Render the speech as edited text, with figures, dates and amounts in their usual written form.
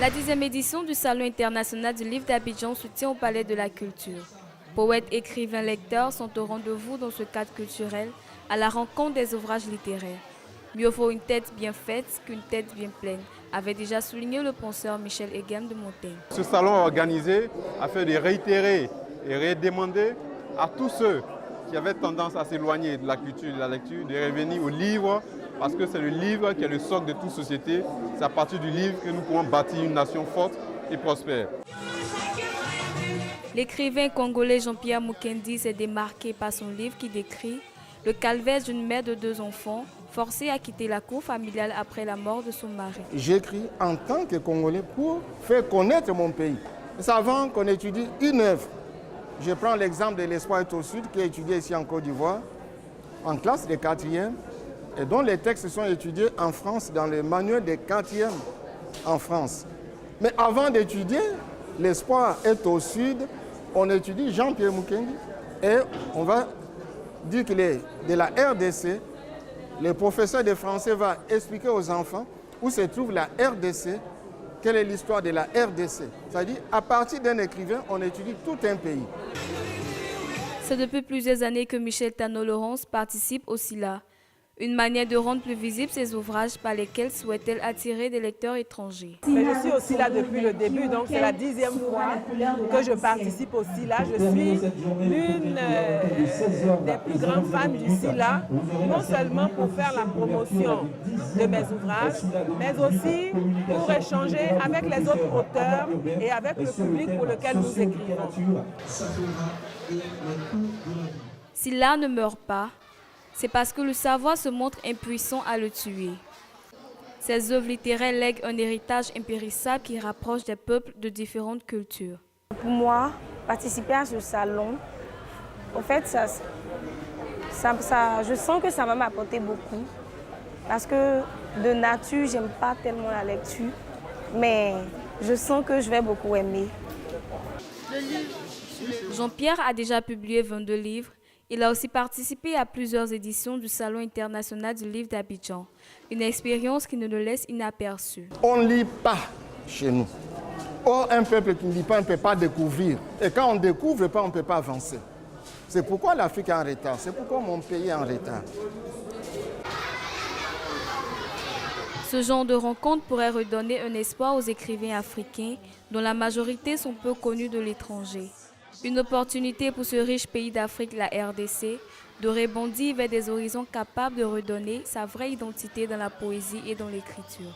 La 10e édition du Salon international du livre d'Abidjan se tient au Palais de la Culture. Poètes, écrivains, lecteurs sont au rendez-vous dans ce cadre culturel à la rencontre des ouvrages littéraires. Mieux vaut une tête bien faite qu'une tête bien pleine, avait déjà souligné le penseur Michel Eghem de Montaigne. Ce salon est organisé afin de réitérer et redemander à tous ceux qui avaient tendance à s'éloigner de la culture et de la lecture de revenir au livre, parce que c'est le livre qui est le socle de toute société. C'est à partir du livre que nous pourrons bâtir une nation forte et prospère. L'écrivain congolais Jean-Pierre Mukendi s'est démarqué par son livre qui décrit le calvaire d'une mère de 2 enfants forcée à quitter la cour familiale après la mort de son mari. J'écris en tant que Congolais pour faire connaître mon pays. C'est avant qu'on étudie une œuvre. Je prends l'exemple de l'Espoir est au Sud qui est étudié ici en Côte d'Ivoire, en classe de 4e, et dont les textes sont étudiés en France dans le manuel de 4e en France. Mais avant d'étudier l'Espoir est au Sud, on étudie Jean-Pierre Mukendi et on va dire qu'il est de la RDC. Le professeur de français va expliquer aux enfants où se trouve la RDC, quelle est l'histoire de la RDC. C'est-à-dire, à partir d'un écrivain, on étudie tout un pays. C'est depuis plusieurs années que Michel Tano-Laurence participe au SILA, une manière de rendre plus visibles ses ouvrages par lesquels souhaite-t-elle attirer des lecteurs étrangers. Mais je suis au SILA depuis le début, donc c'est la 10e fois que je participe au SILA. Je suis l'une des plus grandes fans du SILA, non seulement pour faire la promotion de mes ouvrages, mais aussi pour échanger avec les autres auteurs et avec le public pour lequel nous écrivons. Si l'art ne meurt pas, c'est parce que le savoir se montre impuissant à le tuer. Ces œuvres littéraires lèguent un héritage impérissable qui rapproche des peuples de différentes cultures. Pour moi, participer à ce salon, en fait, je sens que ça va m'apporter beaucoup. Parce que de nature, j'aime pas tellement la lecture, mais je sens que je vais beaucoup aimer. Jean-Pierre a déjà publié 22 livres. Il a aussi participé à plusieurs éditions du Salon international du livre d'Abidjan, une expérience qui ne le laisse inaperçu. On ne lit pas chez nous. Or, un peuple qui ne lit pas ne peut pas découvrir. Et quand on ne découvre pas, on ne peut pas avancer. C'est pourquoi l'Afrique est en retard. C'est pourquoi mon pays est en retard. Ce genre de rencontre pourrait redonner un espoir aux écrivains africains dont la majorité sont peu connus de l'étranger. Une opportunité pour ce riche pays d'Afrique, la RDC, de rebondir vers des horizons capables de redonner sa vraie identité dans la poésie et dans l'écriture.